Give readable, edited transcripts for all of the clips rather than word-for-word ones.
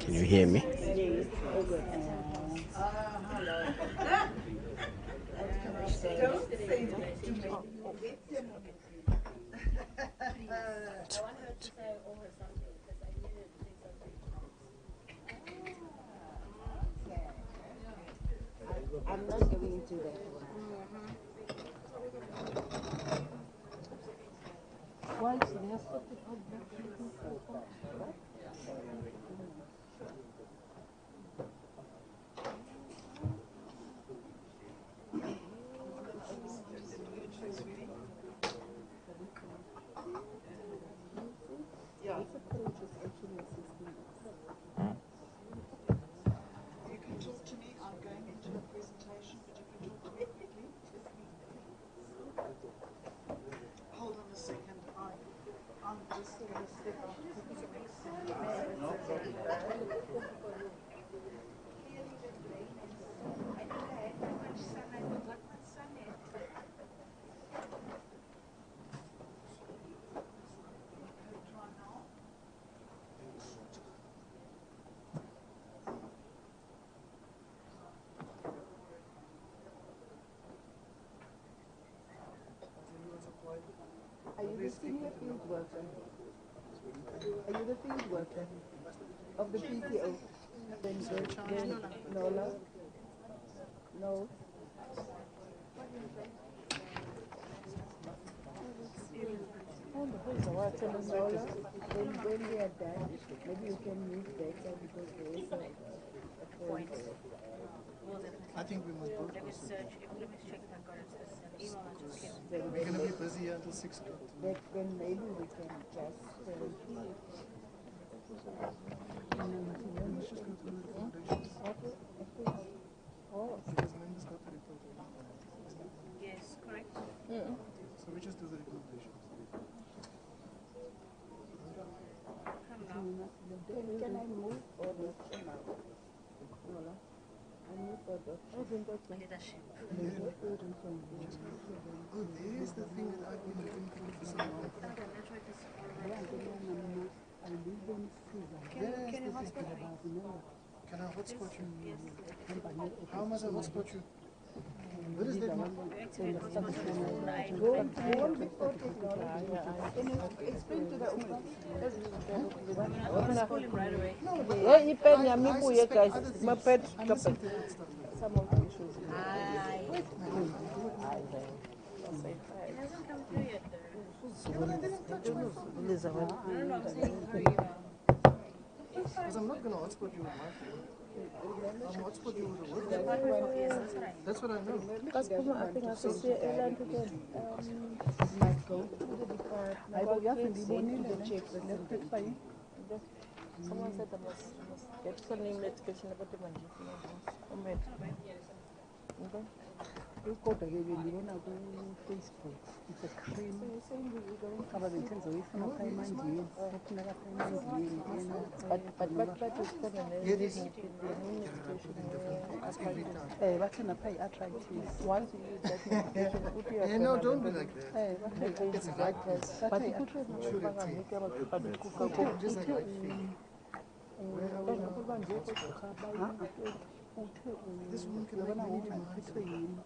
Can you hear me? Yes, all good. I'm not going into that one. Once they have sorted out that, Yeah. You can talk to me. I'm going into a presentation, but you can talk to me quickly. Hold on a second. I'm just going to step out. are you the senior field worker? Are you the field worker of the PTO? Then Nola? No. Nola, when they are done, maybe you can move better because there is a point. I think we must both. Let me search. Let me check if I got it. Email I just get. We're going to be busy until 6 o'clock. Then maybe we can just Let's just go through the recommendations. oh, Because Linda's got the report already. Yes, correct. So we just do the recommendations. Come now. can I move or not? Nola? I move or not? Leadership. Oh, there's the thing that I've been looking for so long. The network is alright. Can you hotspot me? Can I hotspot you? Yes. How must I hotspot you? What is that? You activate hotspot on the phone. I Can you explain to the woman? I'm gonna call him right away. No, but Yeah, you pen your I mipu suspect guys. other things. My pet I'm listening to that stuff. some of the issues. Aye. It hasn't come through yet though. Yeah, but I didn't touch my phone. No, I'm saying through email. Because I'm not going to hotspot you with my phone. I'm hotspot you with a work phone. Yes, that's right. That's what I know. I think I should see Airline again. Might go to the department, the check. Someone said I must get some name medication about the money. Facebook. It's a cream. But it's once you use that medication, put your Yeah, no, don't be like that. It's right. but it Just like right thing. Where are we now? This woman can have many demands.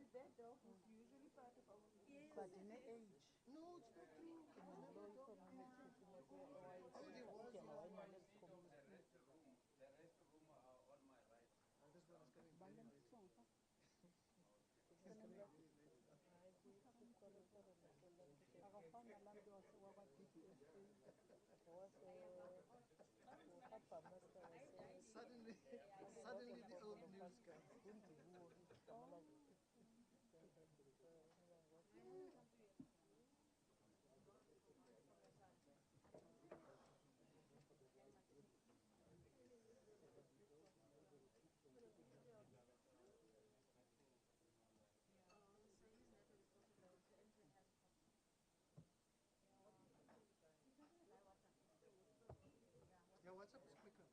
That dog is usually part of our But in age. No, it's not true. It's never a dog. Oh, there was one. And this one is coming very late. He's coming very late. Akafana lambe wakwa-DDSA. Suddenly the old news comes. So his network is possible to enter has Yeah, WhatsApp is quicker.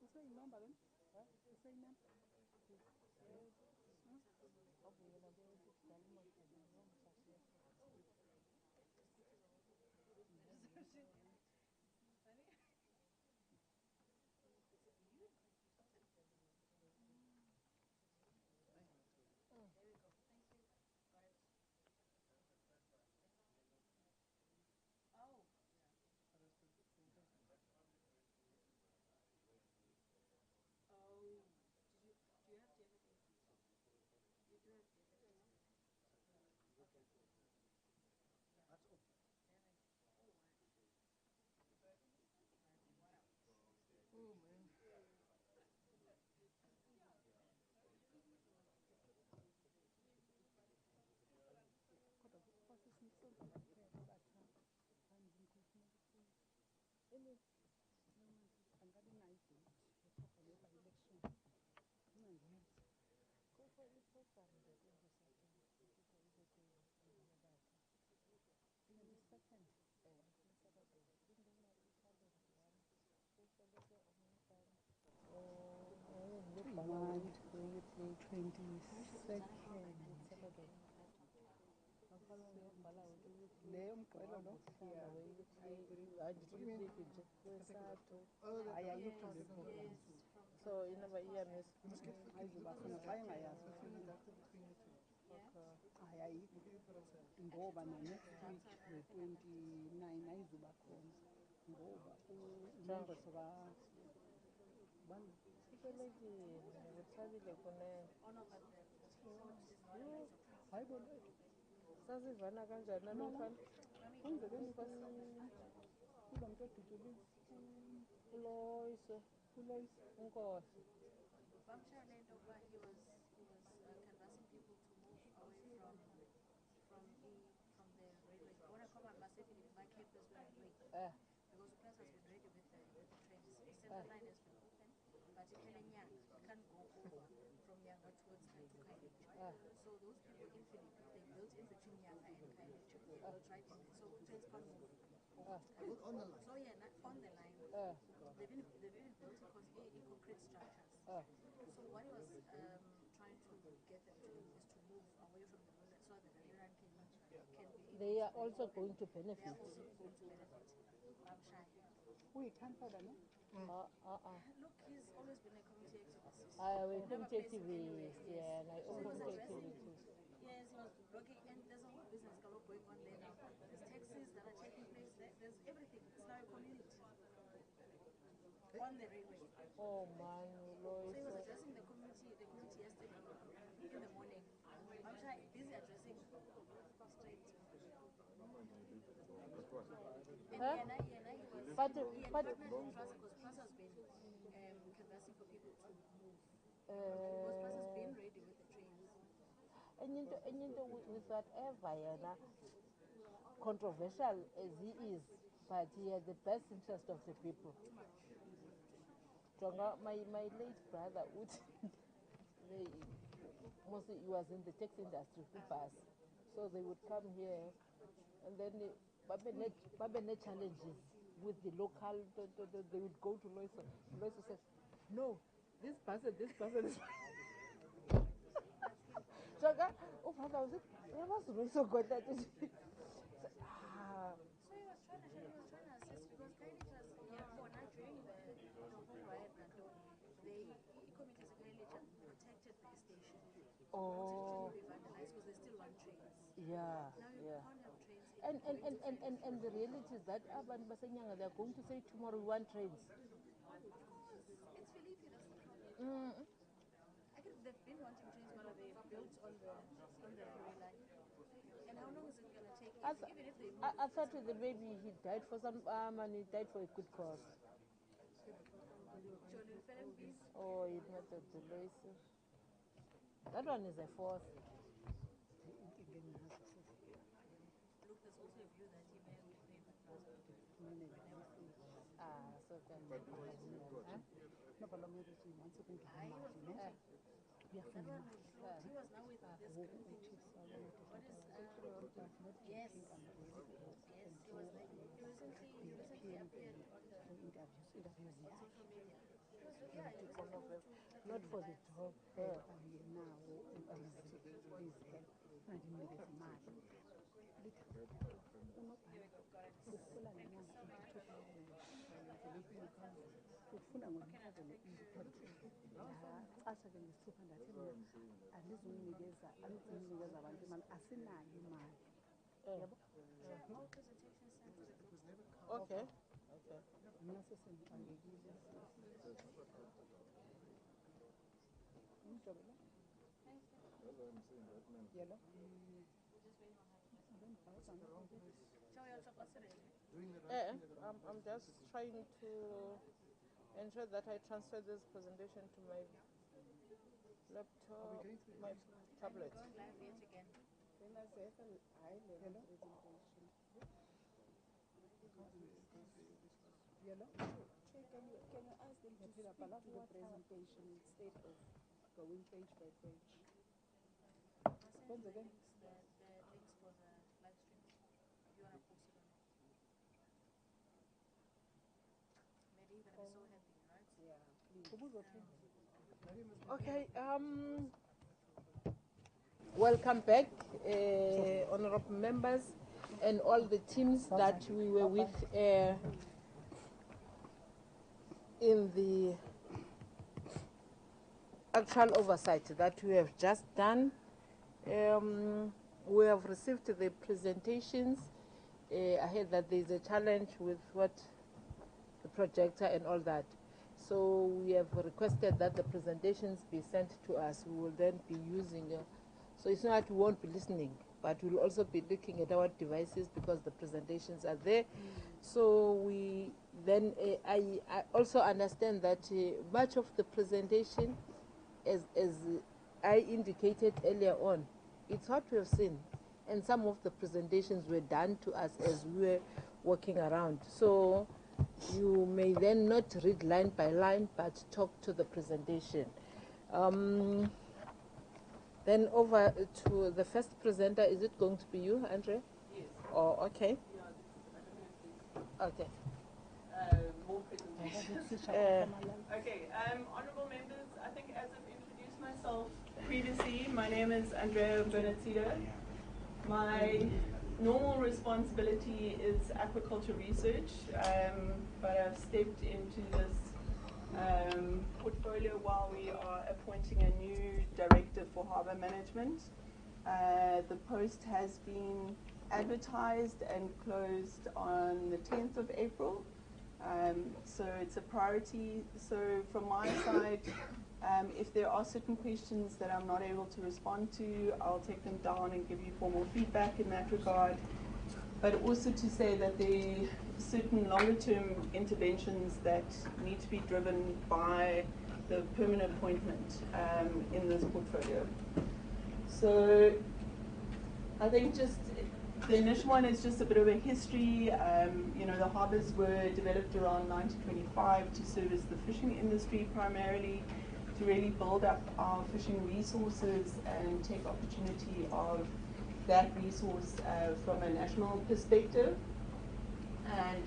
Usayinamba then? Usayinamba? There we go. Thank you. Got it. Oh. Oh. Do you have everything? You do have everything. Okay. That's okay. Oh man. Kodwa kwasisinisonke lapha batha phandle inkosi angabi nayo idate yokukhona by-election ingangenzi second Month 22nd leyo mgqibelo lo hayi ayikho le program So never EMS. ayizuba khona xa engayazi hayi ayikho ngoba na-next week we-29 ayizuba khona ngoba unomngqesho Ngikuthabile kunene. hayi bona Sasivana kanjani nalomfana? kwenzekeni kulo muntu odutyulile Uloyise. uloyise Unkosi. He was canvassing people to move away from the railway. What I come on myself in my campus railway. Because the place has been ready with the trains. The central line has been open, but you can't go over from Yanga towards Kailech. So those people in Philip, they built in between Yanga and Kailech. Built right in there. So trains can't move. On the line. So yeah, not on the line. They've even built in concrete structures. So what he was trying to get them to do is to move away from the road so that the railway can be. They are also going to benefit. They are also going to benefit. I'm shy. uyi-councillor no Look, he's always been a community activist. I will Never community placed him anywhere, activist, yes. yeah, and I So he was community addressing. activist. Yes, he was blocking, and there's a whole business going on there now. There's taxis that are taking place there. There's everything. It's now a community on the railway. Oh man, So he was Lois. addressing the community in the morning. I'm busy addressing straight. And Huh? he had But partnered with Prasa because Prasa's been canvassing for people to move. Because Prasa's been ready with the trains. and with whatever controversial as he is, but he had the best interest of the people. My late brother would mostly he was in the taxi industry bus, so they would come here, and then Babene challenges with the local. They would go to Loiso. Loiso says, "No, this person, this person, this." Father was it? Where was Loiso got that? So he was trying to assist because Kylie was during the whole riot they committed protected the station. Oh, They vandalized because they still run trains. yeah, Now you yeah. can't have trains And the reality is that Aban Basanyanga, they are going to say tomorrow we want trains. It's Philippe, that's the problem. Mm. They've been wanting trains, but they built on the railway line. And how long is it going to take? Even if they move, I thought that maybe he died for some and he died for a good cause. Oh, he had the delays. That one is a force. look, there's also a view that he may have been paid with So can No, but I'm not saying once again, That one was he was now with this group. What is yes. Yes, he recently appeared on the interviews, social media. not for the job. ufuna ngomchazelo xasha ke ngesithupha ndathi andizunikeza abantu imali asinayo imali yabo Okay. mna sesendixakekile umjobela yelo I'm just trying to ensure that I transfer this presentation to my laptop, my tablet. Going live yet again. Yellow? Can you ask them to speak to the presentation instead of going page by page? Once again, the links for the live stream. If you want to post it on it. Maybe you're gonna be so happy, right? Yeah, please. Okay. Welcome back, honorable members, and all the teams that we were with in the actual oversight that we have just done. We have received the presentations. I heard that there is a challenge with what the projector and all that. So we have requested that the presentations be sent to us. We will then be using so it's not that we won't be listening, but we'll also be looking at our devices because the presentations are there. So we then, I also understand that much of the presentation, as I indicated earlier on, it's what we have seen. And some of the presentations were done to us as we were walking around. So you may then not read line by line, but talk to the presentation. Then over to the first presenter. Is it going to be you, Andre? Yes. Oh, okay. Okay. More presentations. Okay, honorable members, I think as I've introduced myself previously, my name is Andrea Bernatito. My normal responsibility is aquaculture research, but I've stepped into this portfolio while we are appointing a new director for harbour management. The post has been advertised and closed on the 10th of April. So it's a priority. So from my side, If there are certain questions that I'm not able to respond to, I'll take them down and give you formal feedback in that regard. But also to say that there are certain longer-term interventions that need to be driven by the permanent appointment in this portfolio. So I think just the initial one is just a bit of a history. You know, the harbours were developed around 1925 to service the fishing industry primarily, to really build up our fishing resources and take opportunity of that resource from a national perspective. And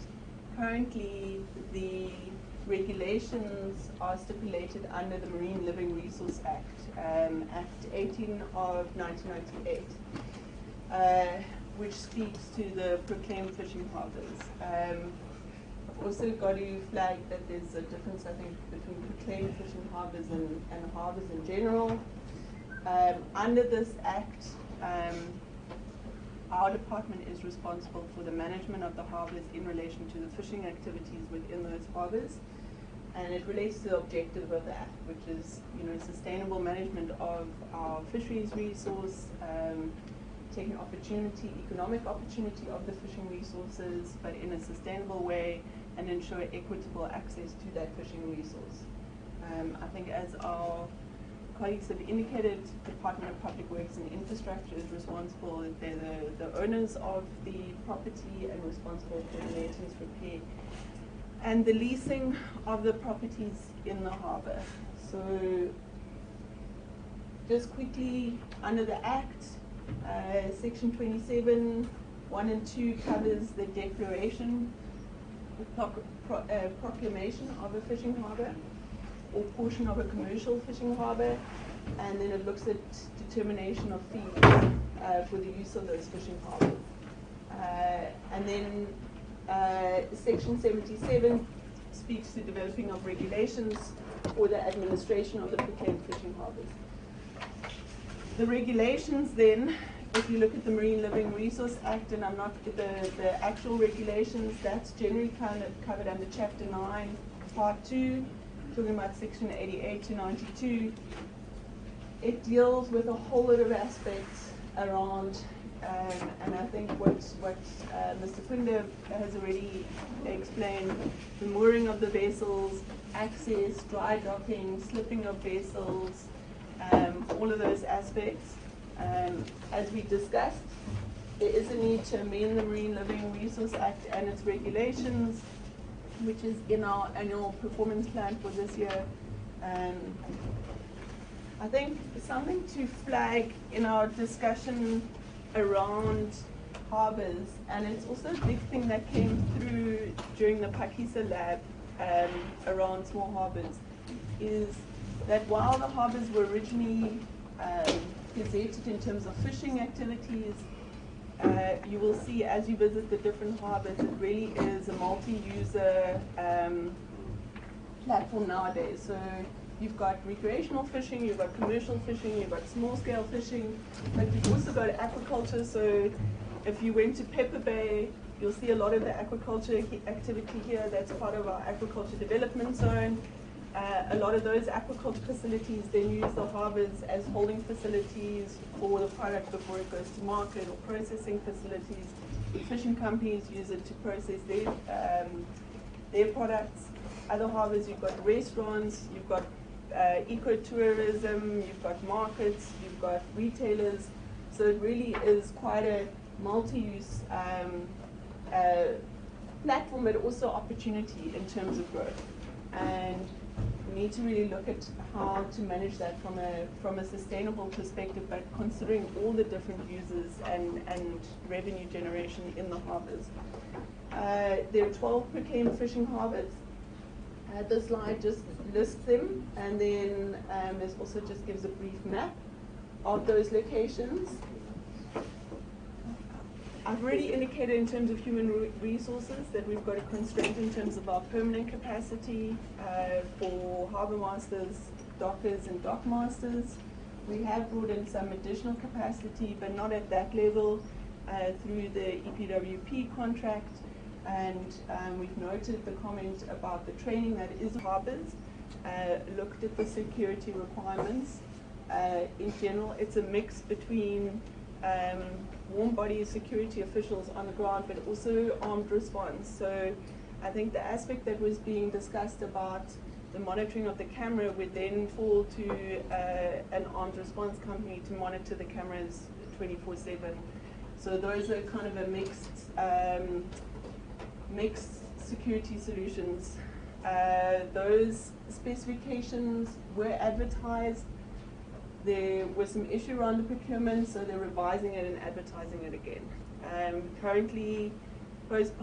currently the regulations are stipulated under the Marine Living Resource Act, Act 18 of 1998, which speaks to the proclaimed fishing harbours. I've also got to flag that there's a difference, I think, between proclaimed fishing harbours and harbours in general. Under this act, our department is responsible for the management of the harbours in relation to the fishing activities within those harbours, and it relates to the objective of the act, which is, you know, sustainable management of our fisheries resource, taking opportunity, economic opportunity of the fishing resources, but in a sustainable way, and ensure equitable access to that fishing resource. I think, as our colleagues have indicated, Department of Public Works and Infrastructure is responsible. They're the owners of the property and responsible for the maintenance, repair, and the leasing of the properties in the harbour. So just quickly, under the Act, Section 27, 1 and 2 covers the declaration, proclamation of a fishing harbour or portion of a commercial fishing harbour, and then it looks at determination of fees for the use of those fishing harbours. And then Section 77 speaks to developing of regulations for the administration of the proclaimed fishing harbours. The regulations then, if you look at the Marine Living Resource Act, and I'm not the actual regulations, that's generally kind of covered under Chapter 9, Part 2, talking about Section 88 to 92. It deals with a whole lot of aspects around, and I think what Mr. Kunde has already explained, the mooring of the vessels, access, dry docking, slipping of vessels, all of those aspects. As we discussed, there is a need to amend the Marine Living Resource Act and its regulations, which is in our annual performance plan for this year. I think something to flag in our discussion around harbours, and it's also a big thing that came through during the Pakisa lab around small harbours, is that while the harbours were originally gazetted in terms of fishing activities, you will see as you visit the different harbours, it really is a multi-user platform nowadays. So you've got recreational fishing, you've got commercial fishing, you've got small-scale fishing, but you've also got aquaculture. So if you went to Pepper Bay, you'll see a lot of the aquaculture activity here. That's part of our aquaculture development zone. A lot of those aquaculture facilities then use the harbours as holding facilities for the product before it goes to market, or processing facilities. Fishing companies use it to process their products. Other harbours, you've got restaurants, you've got ecotourism, you've got markets, you've got retailers. So it really is quite a multi-use platform, but also opportunity in terms of growth. And we need to really look at how to manage that from a sustainable perspective, but considering all the different users and revenue generation in the harbours. There are 12 proclaimed fishing harbours. This slide just lists them, and then this also just gives a brief map of those locations. I've already indicated in terms of human resources that we've got a constraint in terms of our permanent capacity for harbour masters, dockers and dock masters. We have brought in some additional capacity, but not at that level through the EPWP contract. And we've noted the comment about the training that is harbours, looked at the security requirements. In general, it's a mix between warm body security officials on the ground, but also armed response. So I think the aspect that was being discussed about the monitoring of the camera would then fall to an armed response company to monitor the cameras 24/7. So those are kind of a mixed security solutions. Those specifications were advertised. There was some issue around the procurement, so they're revising it and advertising it again. Currently, post